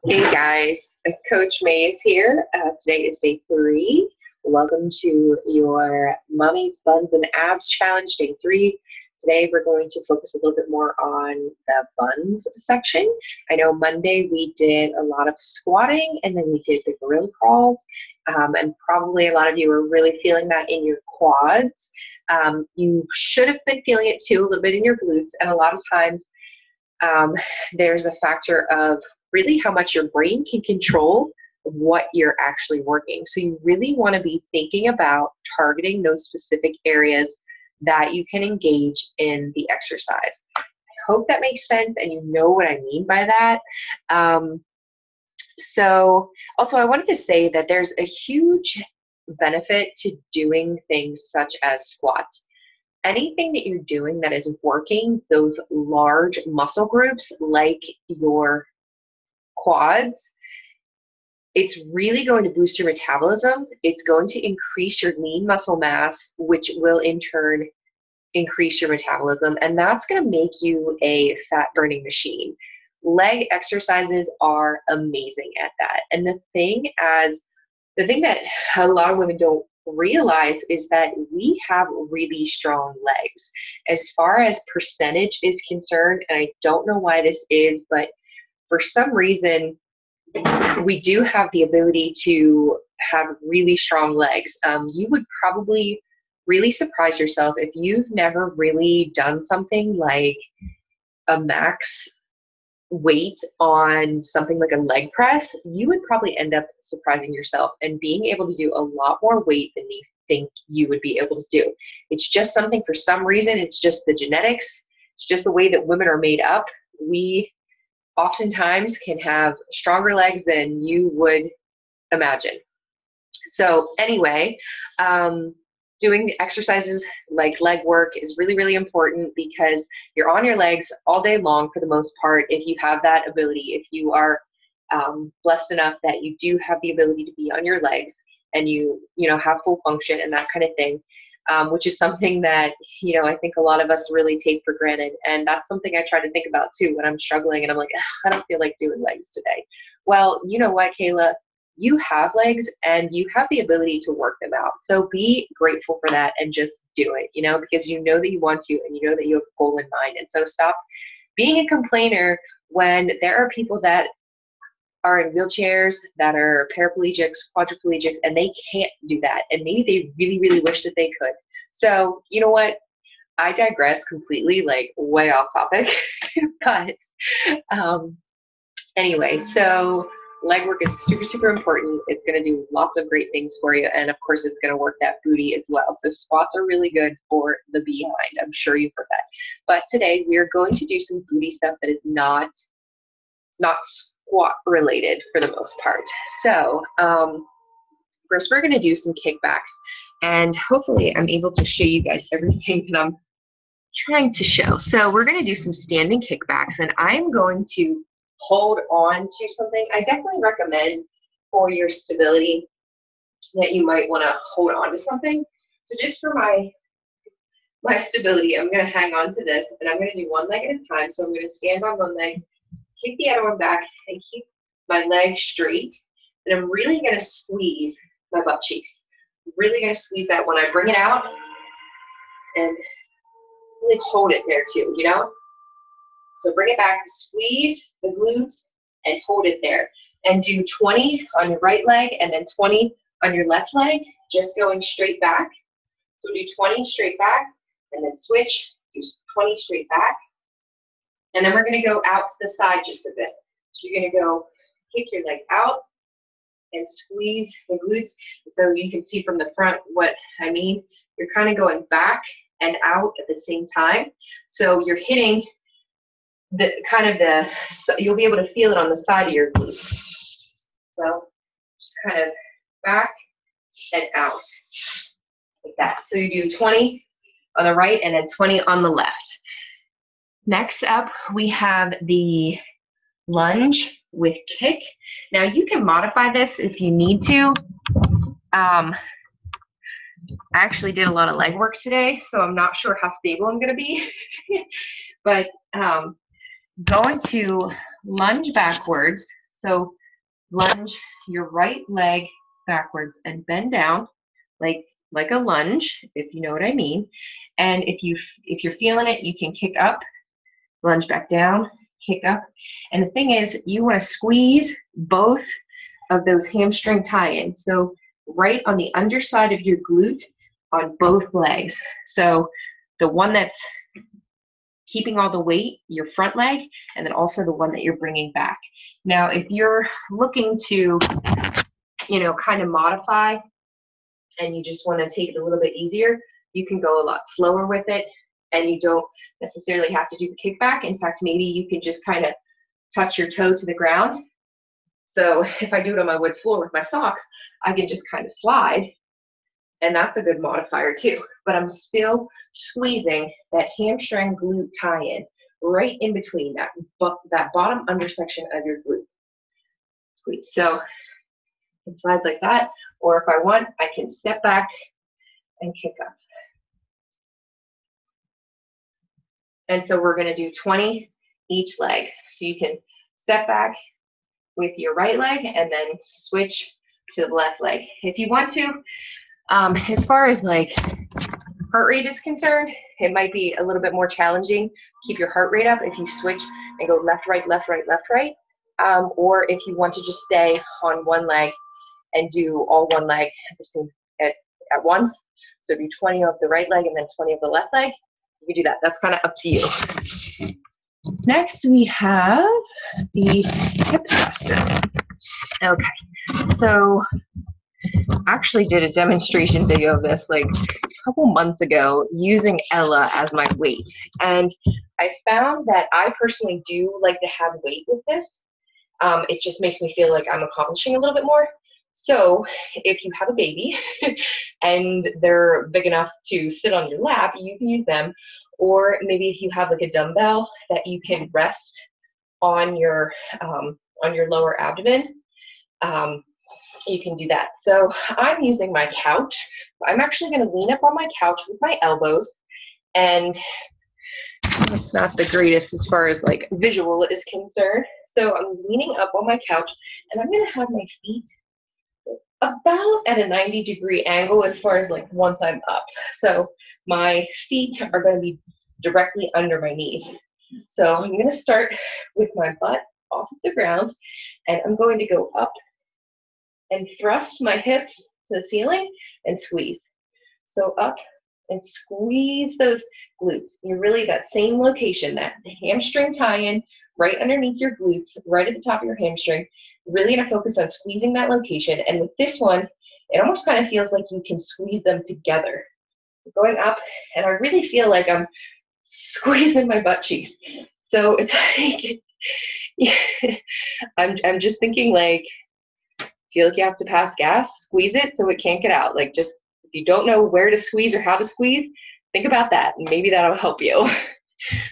Hey guys, Coach May is here. Today is day 3. Welcome to your Mommy's Buns and Abs Challenge, day 3. Today we're going to focus a little bit more on the buns section. I know Monday we did a lot of squatting and then we did the gorilla crawls. And probably a lot of you are really feeling that in your quads. You should have been feeling it too, a little bit in your glutes, and a lot of times there's a factor of really how much your brain can control what you're actually working. So you really want to be thinking about targeting those specific areas that you can engage in the exercise. I hope that makes sense and you know what I mean by that. So also I wanted to say that there's a huge benefit to doing things such as squats. Anything that you're doing that is working those large muscle groups like your quads, it's really going to boost your metabolism. It's going to increase your lean muscle mass, which will in turn increase your metabolism, and that's going to make you a fat burning machine. Leg exercises are amazing at that. And the thing that a lot of women don't realize is that we have really strong legs. As far as percentage is concerned, and I don't know why this is, but for some reason, we do have the ability to have really strong legs. You would probably really surprise yourself if you've never really done something like a max weight on something like a leg press. You would probably end up surprising yourself and being able to do a lot more weight than you think you would be able to do. It's just something, for some reason, it's just the genetics. It's just the way that women are made up. We oftentimes can have stronger legs than you would imagine. So anyway, doing exercises like leg work is really, really important because you're on your legs all day long for the most part if you have that ability. If you are blessed enough that you do have the ability to be on your legs and you have full function and that kind of thing, which is something that, I think a lot of us really take for granted. And that's something I try to think about too when I'm struggling and I'm like, I don't feel like doing legs today. Well, you know what, Kayla? You have legs and you have the ability to work them out. So be grateful for that and just do it, because you know that you want to and you know that you have a goal in mind. And so stop being a complainer when there are people that are in wheelchairs, that are paraplegics, quadriplegics, and they can't do that. And maybe they really, really wish that they could. So you know what? I digress completely, like way off topic. But anyway, so leg work is super, super important. It's going to do lots of great things for you. And of course, it's going to work that booty as well. So squats are really good for the behind. I'm sure you've heard that. But today we're going to do some booty stuff that is not squat related for the most part. So first we're going to do some kickbacks. And hopefully I'm able to show you guys everything that I'm trying to show. So we're going to do some standing kickbacks, and I'm going to hold on to something. I definitely recommend for your stability that you might want to hold on to something. So just for my stability, I'm going to hang on to this, and I'm going to do one leg at a time. So I'm going to stand on one leg, kick the other one back, and keep my leg straight. And I'm really going to squeeze my butt cheeks. I'm really going to squeeze that when I bring it out, and really hold it there too, So bring it back, squeeze the glutes, and hold it there. And do 20 on your right leg and then 20 on your left leg, just going straight back. So do 20 straight back, and then switch, do 20 straight back. And then we're going to go out to the side just a bit. So you're going to go kick your leg out and squeeze the glutes. So you can see from the front what I mean. You're kind of going back and out at the same time. So you're hitting you'll be able to feel it on the side of your glutes. So just kind of back and out like that. So you do 20 on the right and then 20 on the left. Next up, we have the lunge with kick. Now you can modify this if you need to. I actually did a lot of leg work today, so I'm not sure how stable I'm going to be. But going to lunge backwards. So lunge your right leg backwards and bend down like a lunge, if you know what I mean. And if you're feeling it, you can kick up, lunge back down, kick up. And the thing is, you want to squeeze both of those hamstring tie-ins. So right on the underside of your glute on both legs. So the one that's keeping all the weight, your front leg, and then also the one that you're bringing back. Now, if you're looking to, kind of modify and you just want to take it a little bit easier, you can go a lot slower with it, and you don't necessarily have to do the kickback. In fact, maybe you can just kind of touch your toe to the ground. So if I do it on my wood floor with my socks, I can just kind of slide, and that's a good modifier too. But I'm still squeezing that hamstring glute tie-in right in between that bottom undersection of your glute. Squeeze. So I can slide like that, or if I want, I can step back and kick up. And so we're going to do 20 each leg. So you can step back with your right leg and then switch to the left leg if you want to. As far as like heart rate is concerned, it might be a little bit more challenging. Keep your heart rate up if you switch and go left, right, left, right, left, right. Or if you want to just stay on one leg and do all one leg at once. So do 20 of the right leg and then 20 of the left leg. You can do that. That's kind of up to you. Next, we have the hip thruster. Okay, so I actually did a demonstration video of this like a couple months ago using Ella as my weight. And I found that I personally do like to have weight with this. It just makes me feel like I'm accomplishing a little bit more. So if you have a baby and they're big enough to sit on your lap, you can use them. Or maybe if you have like a dumbbell that you can rest on your lower abdomen, you can do that. So I'm using my couch. I'm actually going to lean up on my couch with my elbows, and it's not the greatest as far as like visual is concerned. So I'm leaning up on my couch, and I'm going to have my feet about at a 90-degree angle as far as like once I'm up. So my feet are going to be directly under my knees. So I'm going to start with my butt off of the ground, and I'm going to go up and thrust my hips to the ceiling and squeeze. So up and squeeze those glutes. You're really that same location, that hamstring tie-in right underneath your glutes, right at the top of your hamstring. Really going to focus on squeezing that location. And with this one, it almost kind of feels like you can squeeze them together. Going up, and I really feel like I'm squeezing my butt cheeks. So it's like, I'm just thinking like, feel like you have to pass gas, squeeze it so it can't get out. Like, just if you don't know where to squeeze or how to squeeze, think about that, and maybe that'll help you.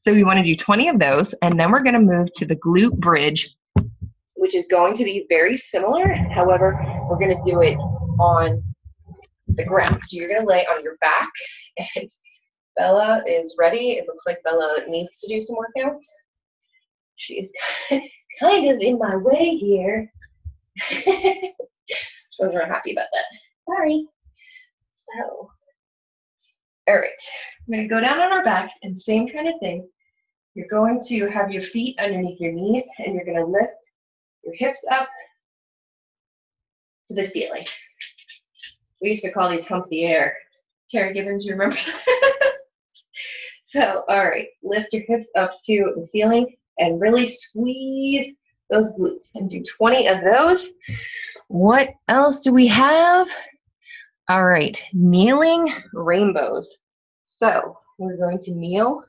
So we want to do 20 of those, and then we're going to move to the glute bridge, which is going to be very similar. However, we're going to do it on the ground. So you're going to lay on your back, and Bella is ready. It looks like Bella needs to do some workouts. She's kind of in my way here. She wasn't very happy about that. Sorry. So, all right. We're going to go down on our back, and same kind of thing. You're going to have your feet underneath your knees, and you're going to lift your hips up to the ceiling. We used to call these hump the air. Terry Gibbons, you remember that? So, all right, lift your hips up to the ceiling and really squeeze those glutes, and do 20 of those. What else do we have? All right, kneeling rainbows. So we're going to kneel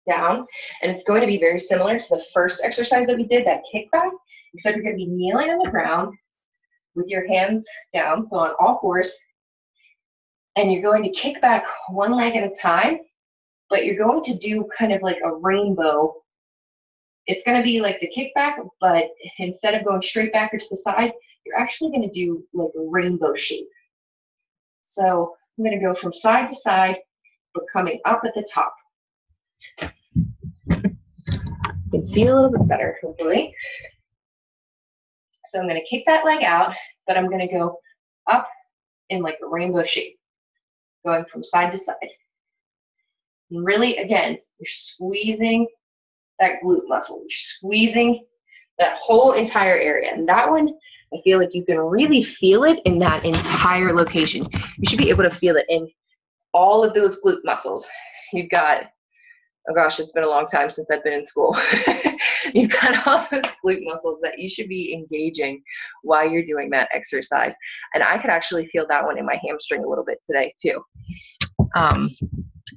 down, and it's going to be very similar to the first exercise that we did, that kickback, except you're going to be kneeling on the ground with your hands down, so on all fours, and you're going to kick back one leg at a time, but you're going to do kind of like a rainbow. It's going to be like the kickback, but instead of going straight back or to the side, you're actually going to do like a rainbow shape. So I'm going to go from side to side, but coming up at the top. You can see a little bit better, hopefully. So I'm going to kick that leg out, but I'm going to go up in like a rainbow shape, going from side to side. And really, again, you're squeezing that glute muscle. You're squeezing that whole entire area. And that one, I feel like you can really feel it in that entire location. You should be able to feel it in all of those glute muscles. You've got, oh gosh, it's been a long time since I've been in school. You've got all those glute muscles that you should be engaging while you're doing that exercise. And I could actually feel that one in my hamstring a little bit today too.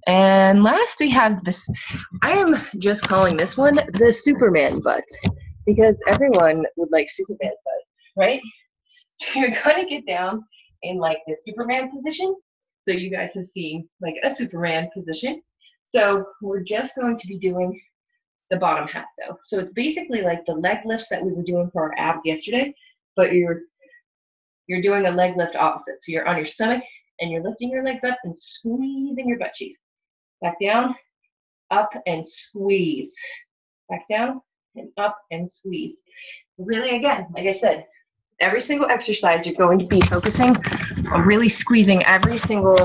And last we have this, I am just calling this one the Superman butt, because everyone would like Superman butt, right? You're going to get down in like the Superman position. So you guys have seen like a Superman position. So we're just going to be doing the bottom half though. So it's basically like the leg lifts that we were doing for our abs yesterday, but you're doing a leg lift opposite. So you're on your stomach and you're lifting your legs up and squeezing your butt cheeks. Back down, up and squeeze. Back down and up and squeeze. Really, again, like I said, every single exercise you're going to be focusing on really squeezing every single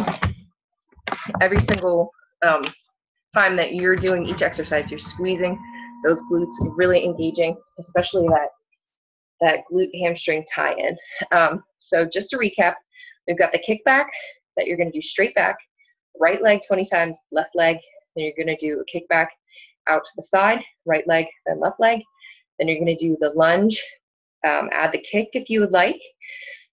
time that you're doing each exercise. You're squeezing those glutes, really engaging, especially that glute hamstring tie-in. So just to recap, we've got the kickback that you're going to do straight back, right leg 20 times, left leg. Then you're going to do a kickback out to the side, right leg, then left leg. Then you're going to do the lunge, add the kick if you would like.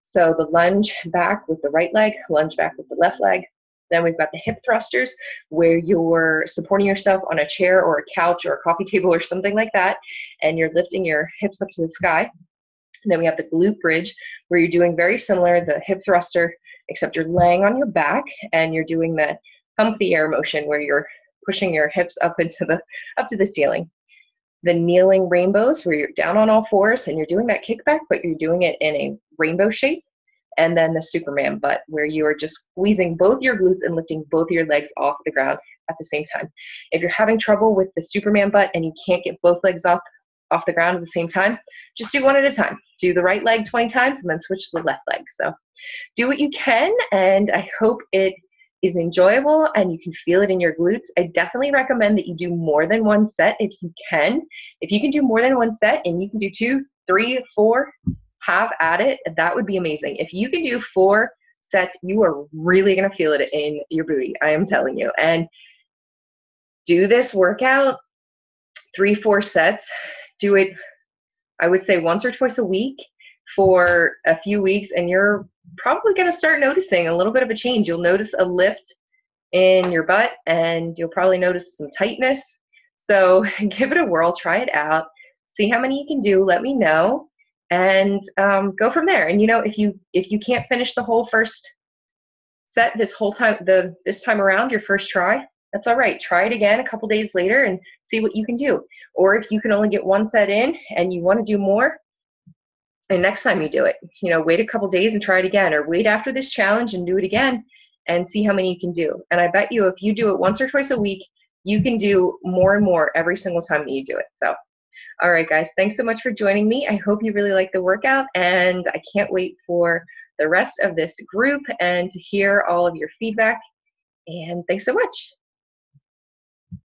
So the lunge back with the right leg, lunge back with the left leg. Then we've got the hip thrusters where you're supporting yourself on a chair or a couch or a coffee table or something like that, and you're lifting your hips up to the sky. And then we have the glute bridge where you're doing very similar, the hip thruster, except you're laying on your back and you're doing the pump the air motion where you're pushing your hips up to the ceiling. The kneeling rainbows where you're down on all fours and you're doing that kickback, but you're doing it in a rainbow shape. And then the Superman butt where you are just squeezing both your glutes and lifting both your legs off the ground at the same time. If you're having trouble with the Superman butt and you can't get both legs off the ground at the same time, just do one at a time. Do the right leg 20 times and then switch to the left leg. So do what you can, and I hope it is enjoyable and you can feel it in your glutes. I definitely recommend that you do more than one set if you can. If you can do more than one set and you can do 2, 3, 4, have at it, that would be amazing. If you can do 4 sets, you are really going to feel it in your booty, I am telling you. And do this workout 3, 4 sets. Do it, I would say, once or twice a week for a few weeks, and you're probably going to start noticing a little bit of a change. You'll notice a lift in your butt and you'll probably notice some tightness. So give it a whirl, try it out, see how many you can do, let me know, and go from there. And if you can't finish the whole first set this time around, your first try, that's all right. Try it again a couple days later and see what you can do. Or if you can only get one set in and you want to do more, and next time you do it, wait a couple days and try it again, or wait after this challenge and do it again and see how many you can do. And I bet you if you do it once or twice a week, you can do more and more every single time that you do it. So, all right, guys, thanks so much for joining me. I hope you really like the workout, and I can't wait for the rest of this group and to hear all of your feedback. And thanks so much.